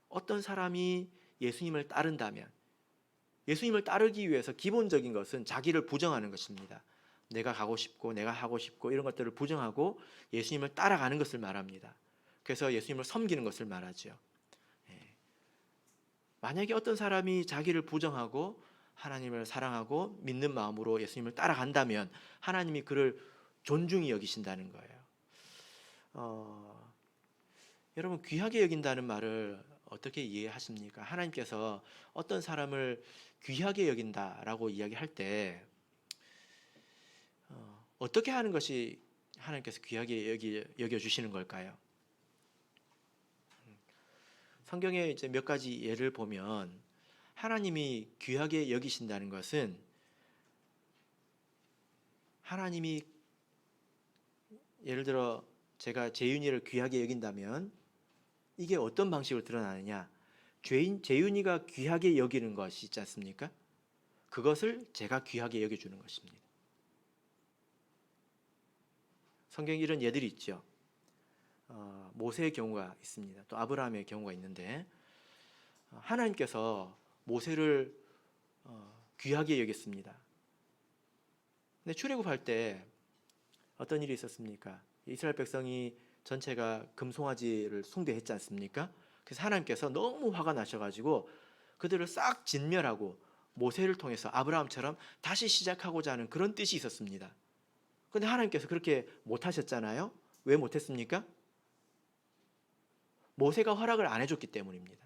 어떤 사람이 예수님을 따른다면 예수님을 따르기 위해서 기본적인 것은 자기를 부정하는 것입니다. 내가 가고 싶고 내가 하고 싶고 이런 것들을 부정하고 예수님을 따라가는 것을 말합니다. 그래서 예수님을 섬기는 것을 말하죠. 만약에 어떤 사람이 자기를 부정하고 하나님을 사랑하고 믿는 마음으로 예수님을 따라간다면 하나님이 그를 존중히 여기신다는 거예요. 여러분 귀하게 여긴다는 말을 어떻게 이해하십니까? 하나님께서 어떤 사람을 귀하게 여긴다라고 이야기할 때 어떻게 하는 것이 하나님께서 귀하게 여겨주시는 걸까요? 성경에 이제 몇 가지 예를 보면 하나님이 귀하게 여기신다는 것은 하나님이 예를 들어 제가 재윤이를 귀하게 여긴다면 이게 어떤 방식으로 드러나느냐? 재윤이가 귀하게 여기는 것이 있지 않습니까? 그것을 제가 귀하게 여겨주는 것입니다. 성경에 이런 예들이 있죠. 모세의 경우가 있습니다. 또 아브라함의 경우가 있는데 하나님께서 모세를 귀하게 여겼습니다. 근데 출애굽할 때 어떤 일이 있었습니까? 이스라엘 백성이 전체가 금송아지를 숭배했지 않습니까? 그래서 하나님께서 너무 화가 나셔가지고 그들을 싹 진멸하고 모세를 통해서 아브라함처럼 다시 시작하고자 하는 그런 뜻이 있었습니다. 그런데 하나님께서 그렇게 못하셨잖아요. 왜 못했습니까? 모세가 허락을 안 해줬기 때문입니다.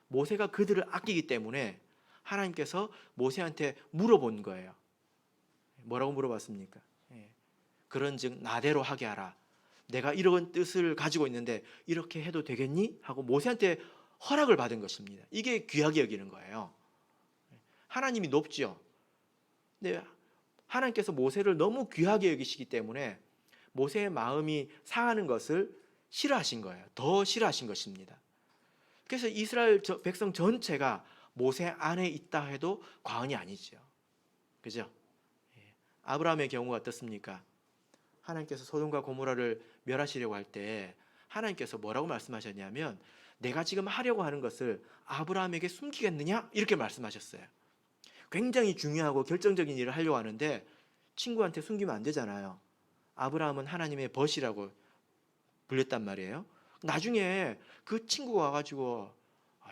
모세가 그들을 아끼기 때문에 하나님께서 모세한테 물어본 거예요. 뭐라고 물어봤습니까? 그런즉 나대로 하게 하라. 내가 이런 뜻을 가지고 있는데 이렇게 해도 되겠니? 하고 모세한테 허락을 받은 것입니다. 이게 귀하게 여기는 거예요. 하나님이 높죠. 근데 하나님께서 모세를 너무 귀하게 여기시기 때문에 모세의 마음이 상하는 것을 싫어하신 거예요. 더 싫어하신 것입니다. 그래서 이스라엘 백성 전체가 모세 안에 있다 해도 과언이 아니죠. 그죠? 아브라함의 경우가 어떻습니까? 하나님께서 소돔과 고모라를 멸하시려고 할 때 하나님께서 뭐라고 말씀하셨냐면 내가 지금 하려고 하는 것을 아브라함에게 숨기겠느냐? 이렇게 말씀하셨어요. 굉장히 중요하고 결정적인 일을 하려고 하는데 친구한테 숨기면 안 되잖아요. 아브라함은 하나님의 벗이라고 불렸단 말이에요. 나중에 그 친구가 와가지고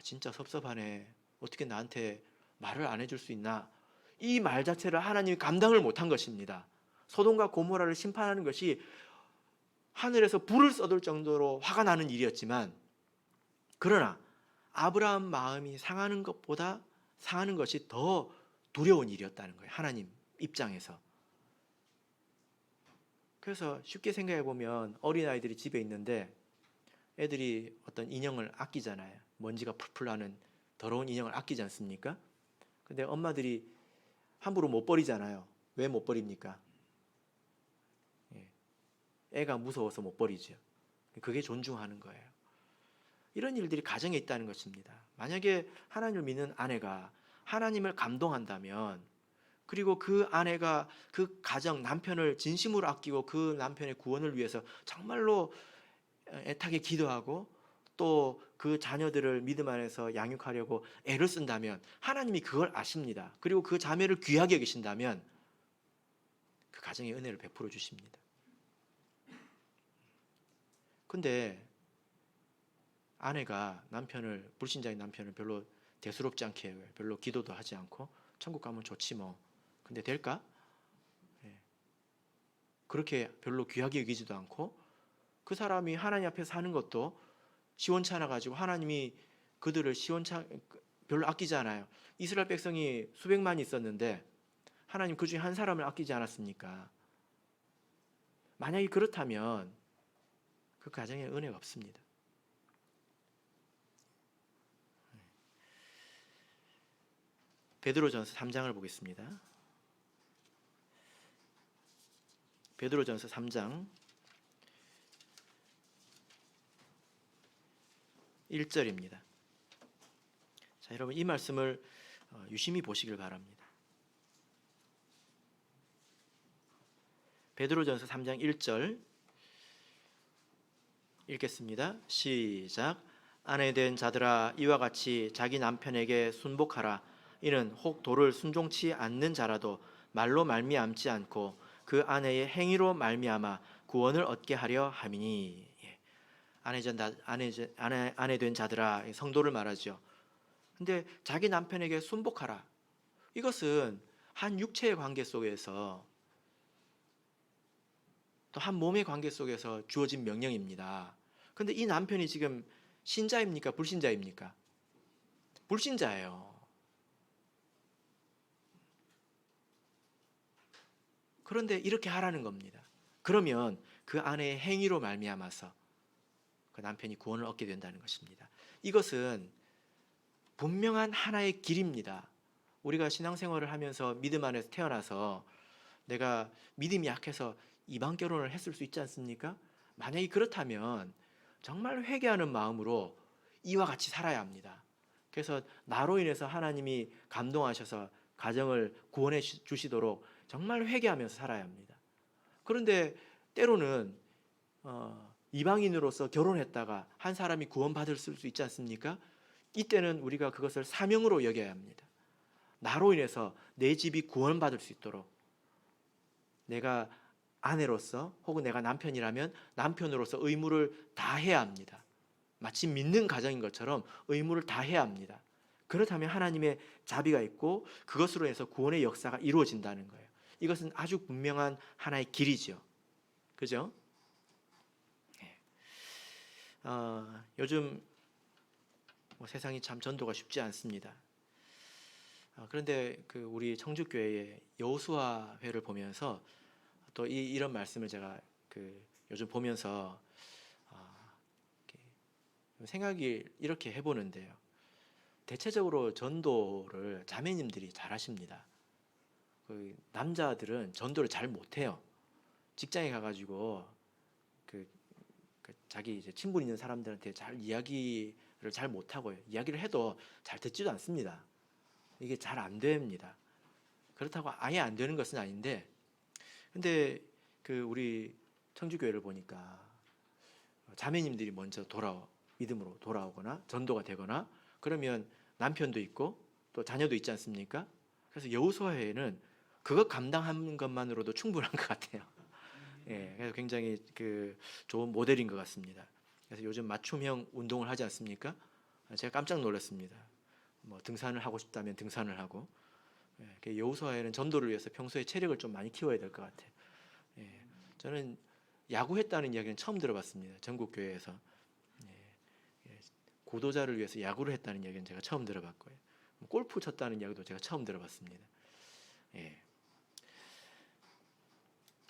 진짜 섭섭하네. 어떻게 나한테 말을 안 해줄 수 있나? 이 말 자체를 하나님이 감당을 못한 것입니다. 소돔과 고모라를 심판하는 것이 하늘에서 불을 쏟을 정도로 화가 나는 일이었지만, 그러나 아브라함 마음이 상하는 것보다 상하는 것이 더 두려운 일이었다는 거예요, 하나님 입장에서. 그래서 쉽게 생각해 보면 어린아이들이 집에 있는데 애들이 어떤 인형을 아끼잖아요. 먼지가 풀풀 나는 더러운 인형을 아끼지 않습니까? 근데 엄마들이 함부로 못 버리잖아요. 왜 못 버립니까? 애가 무서워서 못 버리죠. 그게 존중하는 거예요. 이런 일들이 가정에 있다는 것입니다. 만약에 하나님을 믿는 아내가 하나님을 감동한다면, 그리고 그 아내가 그 가정, 남편을 진심으로 아끼고 그 남편의 구원을 위해서 정말로 애타게 기도하고 또 그 자녀들을 믿음 안에서 양육하려고 애를 쓴다면 하나님이 그걸 아십니다. 그리고 그 자매를 귀하게 여기신다면 그 가정에 은혜를 베풀어 주십니다. 근데 아내가 불신자인 남편을 별로 대수롭지 않게 해요. 별로 기도도 하지 않고 천국 가면 좋지 뭐. 근데 될까? 그렇게 별로 귀하게 여기지도 않고 그 사람이 하나님 앞에서 사는 것도 시원찮아 가지고 하나님이 그들을 별로 아끼지 않아요. 이스라엘 백성이 수백만이 있었는데 하나님 그 중에 한 사람을 아끼지 않았습니까? 만약에 그렇다면 그 가정에 은혜가 없습니다. 베드로전서 3장을 보겠습니다. 베드로전서 3장 1절입니다. 자, 여러분 이 말씀을 유심히 보시길 바랍니다. 베드로전서 3장 1절 읽겠습니다. 시작. 아내 된 자들아 이와 같이 자기 남편에게 순복하라. 이는 혹 도를 순종치 않는 자라도 말로 말미암지 않고 그 아내의 행위로 말미암아 구원을 얻게 하려 함이니. 아내 된 자들아, 성도를 말하죠. 근데 자기 남편에게 순복하라. 이것은 한 육체의 관계 속에서 또 한 몸의 관계 속에서 주어진 명령입니다. 근데 이 남편이 지금 신자입니까? 불신자입니까? 불신자예요. 그런데 이렇게 하라는 겁니다. 그러면 그 아내의 행위로 말미암아서 그 남편이 구원을 얻게 된다는 것입니다. 이것은 분명한 하나의 길입니다. 우리가 신앙생활을 하면서 믿음 안에서 태어나서 내가 믿음이 약해서 이방 결혼을 했을 수 있지 않습니까? 만약에 그렇다면 정말 회개하는 마음으로 이와 같이 살아야 합니다. 그래서 나로 인해서 하나님이 감동하셔서 가정을 구원해 주시도록 정말 회개하면서 살아야 합니다. 그런데 때로는 이방인으로서 결혼했다가 한 사람이 구원받을 수 있지 않습니까? 이때는 우리가 그것을 사명으로 여겨야 합니다. 나로 인해서 내 집이 구원받을 수 있도록 내가 아내로서 혹은 내가 남편이라면 남편으로서 의무를 다해야 합니다. 마치 믿는 가정인 것처럼 의무를 다해야 합니다. 그렇다면 하나님의 자비가 있고 그것으로 해서 구원의 역사가 이루어진다는 거예요. 이것은 아주 분명한 하나의 길이죠. 그죠? 요즘 세상이 참 전도가 쉽지 않습니다. 그런데 우리 청주교회의 여호수아회를 보면서 또 이런 말씀을 제가 요즘 보면서 생각이 이렇게 해보는데요. 대체적으로 전도를 자매님들이 잘 하십니다. 남자들은 전도를 잘 못해요. 직장에 가가지고 자기 이제 친분 있는 사람들한테 잘 이야기를 잘 못하고요. 이야기를 해도 잘 듣지도 않습니다. 이게 잘 안 됩니다. 그렇다고 아예 안 되는 것은 아닌데, 근데 우리 청주교회를 보니까 자매님들이 먼저 믿음으로 돌아오거나 전도가 되거나 그러면 남편도 있고 또 자녀도 있지 않습니까? 그래서 여호수아회는 그거 감당하는 것만으로도 충분한 것 같아요. 그래서 굉장히 좋은 모델인 것 같습니다. 그래서 요즘 맞춤형 운동을 하지 않습니까? 제가 깜짝 놀랐습니다. 등산을 하고 싶다면 등산을 하고, 여호수아에는 전도를 위해서 평소에 체력을 좀 많이 키워야 될 것 같아요. 저는 야구했다는 이야기는 처음 들어봤습니다. 전국 교회에서. 고도자를 위해서 야구를 했다는 이야기는 제가 처음 들어봤고요. 골프 쳤다는 이야기도 제가 처음 들어봤습니다. 예.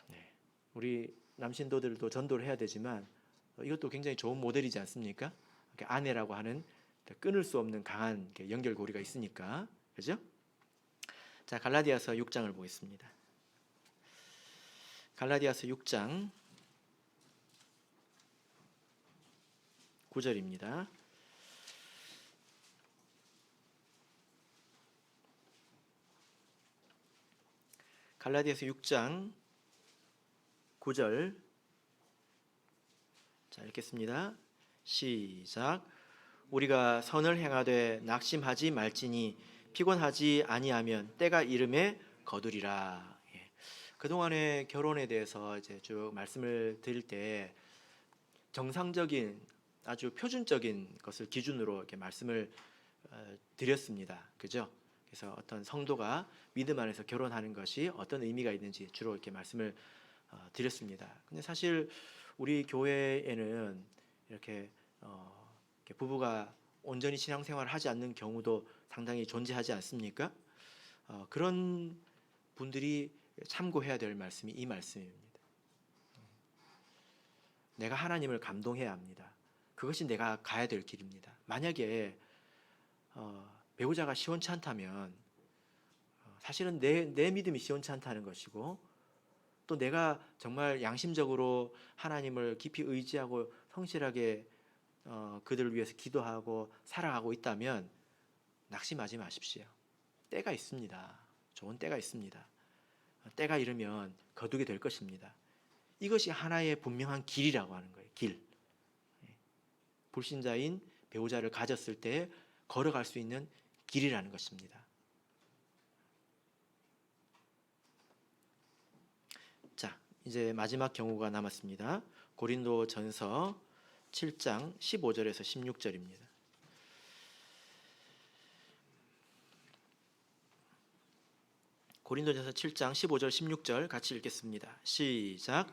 네. 우리 남신도들도 전도를 해야 되지만 이것도 굉장히 좋은 모델이지 않습니까? 아내라고 하는 끊을 수 없는 강한 연결고리가 있으니까. 그죠? 자, 갈라디아서 6장을 보겠습니다. 갈라디아서 6장 9절입니다. 갈라디아서 6장 9절. 자, 읽겠습니다. 시작. 우리가 선을 행하되 낙심하지 말지니 피곤하지 아니하면 때가 이름에 거두리라. 예. 그동안의 결혼에 대해서 이제 쭉 말씀을 드릴 때 정상적인 아주 표준적인 것을 기준으로 이렇게 말씀을 드렸습니다. 그죠? 그래서 어떤 성도가 믿음 안에서 결혼하는 것이 어떤 의미가 있는지 주로 이렇게 말씀을 드렸습니다. 근데 사실 우리 교회에는 이렇게 부부가 온전히 신앙생활을 하지 않는 경우도 상당히 존재하지 않습니까? 그런 분들이 참고해야 될 말씀이 이 말씀입니다. 내가 하나님을 감동해야 합니다. 그것이 내가 가야 될 길입니다. 만약에 배우자가 시원치 않다면 사실은 내 믿음이 시원치 않다는 것이고, 또 내가 정말 양심적으로 하나님을 깊이 의지하고 성실하게 그들을 위해서 기도하고 살아가고 있다면 낙심하지 마십시오. 때가 있습니다. 좋은 때가 있습니다. 때가 이르면 거두게 될 것입니다. 이것이 하나의 분명한 길이라고 하는 거예요. 길. 불신자인 배우자를 가졌을 때 걸어갈 수 있는 길이라는 것입니다. 자, 이제 마지막 경우가 남았습니다. 고린도전서 7장 15절에서 16절입니다. 고린도전서 7장 15절 16절 같이 읽겠습니다. 시작.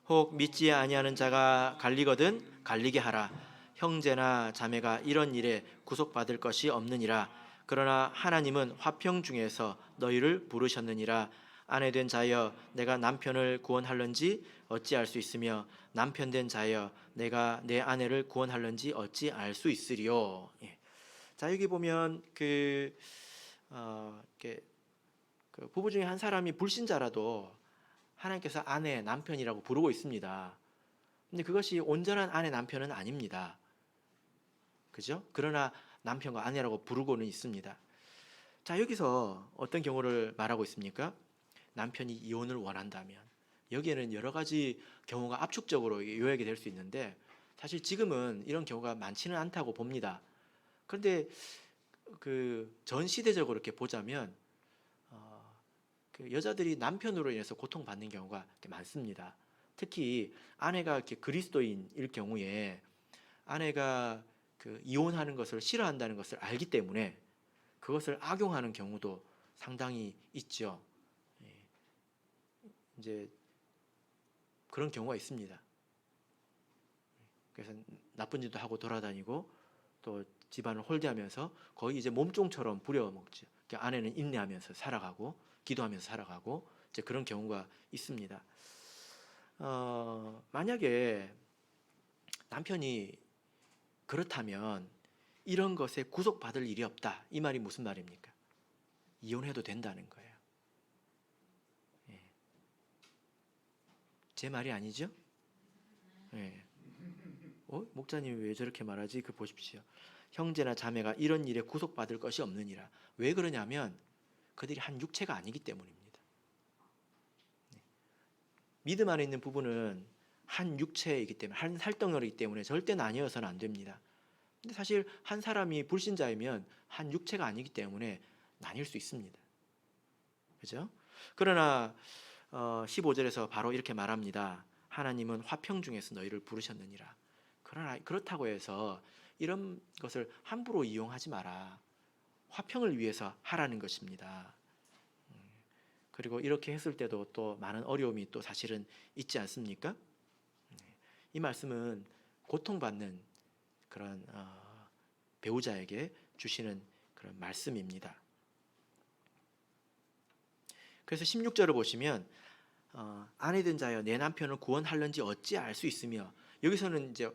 혹 믿지 아니하는 자가 갈리거든 갈리게 하라. 형제나 자매가 이런 일에 구속받을 것이 없느니라. 그러나 하나님은 화평 중에서 너희를 부르셨느니라. 아내된 자여 내가 남편을 구원할런지 어찌 알 수 있으며 남편된 자여 내가 내 아내를 구원할런지 어찌 알 수 있으리요. 예. 자, 여기 보면 그 부부 중에 한 사람이 불신자라도 하나님께서 아내, 남편이라고 부르고 있습니다. 근데 그것이 온전한 아내, 남편은 아닙니다. 그죠? 그러나 남편과 아내라고 부르고는 있습니다. 자, 여기서 어떤 경우를 말하고 있습니까? 남편이 이혼을 원한다면, 여기에는 여러 가지 경우가 압축적으로 요약이 될 수 있는데 사실 지금은 이런 경우가 많지는 않다고 봅니다. 그런데 전 시대적으로 이렇게 보자면 여자들이 남편으로 인해서 고통받는 경우가 많습니다. 특히 아내가 이렇게 그리스도인일 경우에 아내가 이혼하는 것을 싫어한다는 것을 알기 때문에 그것을 악용하는 경우도 상당히 있죠. 이제 그런 경우가 있습니다. 그래서 나쁜 짓도 하고 돌아다니고 또 집안을 홀대하면서 거의 이제 몸종처럼 부려먹죠. 아내는 인내하면서 살아가고 기도하면서 살아가고 이제 그런 경우가 있습니다. 만약에 남편이 그렇다면 이런 것에 구속받을 일이 없다. 이 말이 무슨 말입니까? 이혼해도 된다는 거예요. 예. 제 말이 아니죠? 예. 목사님이 왜 저렇게 말하지? 보십시오. 형제나 자매가 이런 일에 구속받을 것이 없느니라. 왜 그러냐면 그들이 한 육체가 아니기 때문입니다. 믿음 안에 있는 부부는 한 육체이기 때문에, 한 살덩어리이기 때문에 절대 나뉘어서는 안 됩니다. 근데 사실 한 사람이 불신자이면 한 육체가 아니기 때문에 나뉠 수 있습니다. 그죠? 그러나 15절에서 바로 이렇게 말합니다. 하나님은 화평 중에서 너희를 부르셨느니라. 그러나 그렇다고 해서 이런 것을 함부로 이용하지 마라. 화평을 위해서 하라는 것입니다. 그리고 이렇게 했을 때도 또 많은 어려움이 또 사실은 있지 않습니까? 이 말씀은 고통받는 그런 배우자에게 주시는 그런 말씀입니다. 그래서 16절을 보시면 아내된 자여 내 남편을 구원할는지 어찌 알 수 있으며, 여기서는 이제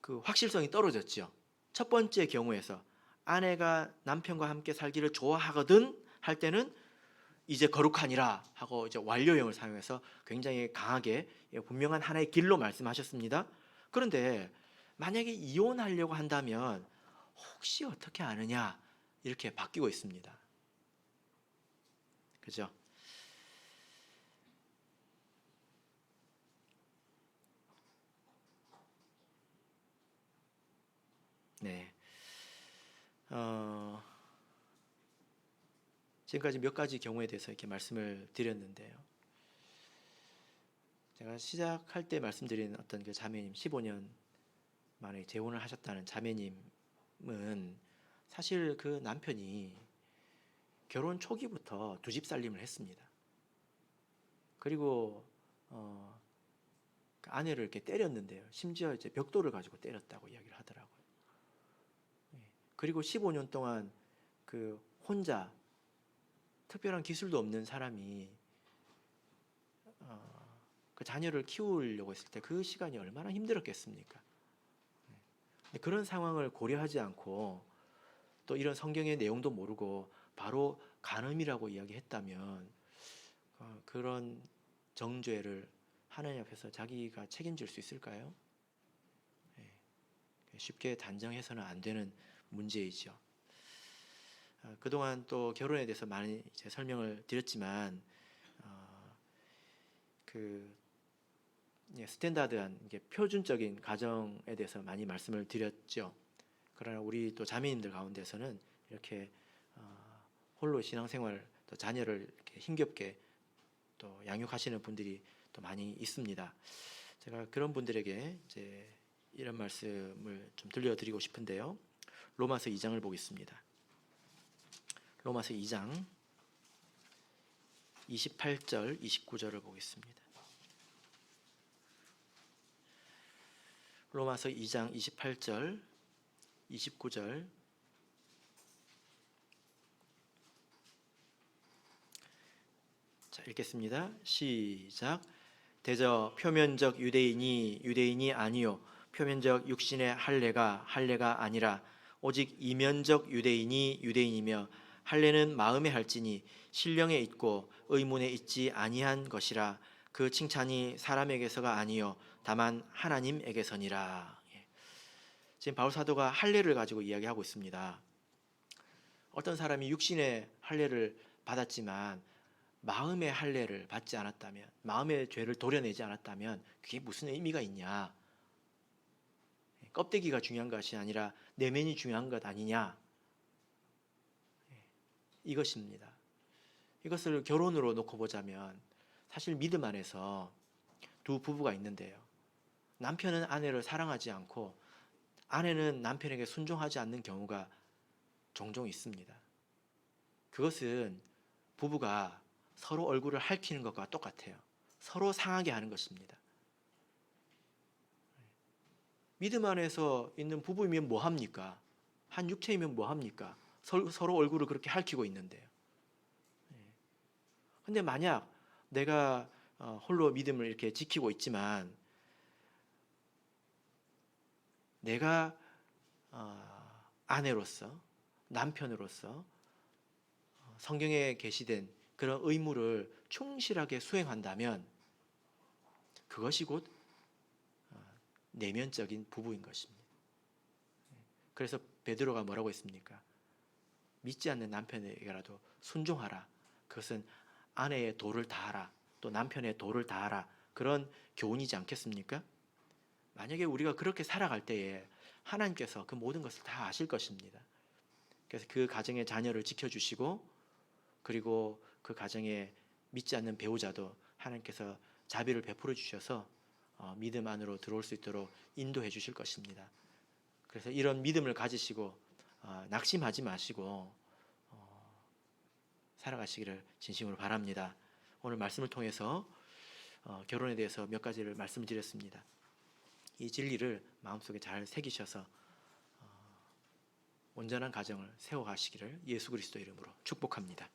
그 확실성이 떨어졌죠. 첫 번째 경우에서 아내가 남편과 함께 살기를 좋아하거든 할 때는 이제 거룩하니라 하고 이제 완료형을 사용해서 굉장히 강하게 분명한 하나의 길로 말씀하셨습니다. 그런데 만약에 이혼하려고 한다면 혹시 어떻게 아느냐 이렇게 바뀌고 있습니다. 그죠? 네. 지금까지 몇 가지 경우에 대해서 이렇게 말씀을 드렸는데요. 제가 시작할 때 말씀드린 어떤 그 자매님 15년 만에 재혼을 하셨다는 자매님은 사실 그 남편이 결혼 초기부터 두 집 살림을 했습니다. 그리고 그 아내를 이렇게 때렸는데요. 심지어 이제 벽돌을 가지고 때렸다고 이야기를 하더라고요. 그리고 15년 동안 그 혼자 특별한 기술도 없는 사람이 그 자녀를 키우려고 했을 때 그 시간이 얼마나 힘들었겠습니까? 근데 그런 상황을 고려하지 않고 또 이런 성경의 내용도 모르고 바로 간음이라고 이야기했다면 그런 정죄를 하나님 앞에서 자기가 책임질 수 있을까요? 쉽게 단정해서는 안 되는 문제이죠. 그동안 또 결혼에 대해서 많이 이제 설명을 드렸지만 그 스탠다드한 표준적인 가정에 대해서 많이 말씀을 드렸죠. 그러나 우리 또 자매님들 가운데서는 이렇게 홀로 신앙생활 또 자녀를 이렇게 힘겹게 또 양육하시는 분들이 또 많이 있습니다. 제가 그런 분들에게 이제 이런 말씀을 좀 들려드리고 싶은데요. 로마서 2장을 보겠습니다. 로마서 2장 28절, 29절을 보겠습니다. 로마서 2장 28절, 29절. 자, 읽겠습니다. 시작. 대저 표면적 유대인이 아니요 표면적 육신의 할례가 아니라 오직 이면적 유대인이 유대인이며 할례는 마음에 할지니 신령에 있고 의문에 있지 아니한 것이라. 그 칭찬이 사람에게서가 아니요 다만 하나님에게서니라. 지금 바울 사도가 할례를 가지고 이야기하고 있습니다. 어떤 사람이 육신의 할례를 받았지만 마음의 할례를 받지 않았다면, 마음의 죄를 도려내지 않았다면 그게 무슨 의미가 있냐? 껍데기가 중요한 것이 아니라 내면이 중요한 것 아니냐? 이것입니다. 이것을 결혼으로 놓고 보자면 사실 믿음 안에서 두 부부가 있는데요. 남편은 아내를 사랑하지 않고 아내는 남편에게 순종하지 않는 경우가 종종 있습니다. 그것은 부부가 서로 얼굴을 핥히는 것과 똑같아요. 서로 상하게 하는 것입니다. 믿음 안에서 있는 부부이면 뭐합니까? 한 육체이면 뭐합니까? 서로 얼굴을 그렇게 핥히고 있는데요. 근데 만약 내가 홀로 믿음을 이렇게 지키고 있지만 내가 아내로서 남편으로서 성경에 게시된 그런 의무를 충실하게 수행한다면 그것이 곧 내면적인 부부인 것입니다. 그래서 베드로가 뭐라고 했습니까? 믿지 않는 남편에게라도 순종하라. 그것은 아내의 도를 다하라. 또 남편의 도를 다하라. 그런 교훈이지 않겠습니까? 만약에 우리가 그렇게 살아갈 때에 하나님께서 그 모든 것을 다 아실 것입니다. 그래서 그 가정의 자녀를 지켜주시고 그리고 그 가정에 믿지 않는 배우자도 하나님께서 자비를 베풀어 주셔서 믿음 안으로 들어올 수 있도록 인도해 주실 것입니다. 그래서 이런 믿음을 가지시고 낙심하지 마시고 살아가시기를 진심으로 바랍니다. 오늘 말씀을 통해서 결혼에 대해서 몇 가지를 말씀드렸습니다. 이 진리를 마음속에 잘 새기셔서 온전한 가정을 세워가시기를 예수 그리스도 이름으로 축복합니다.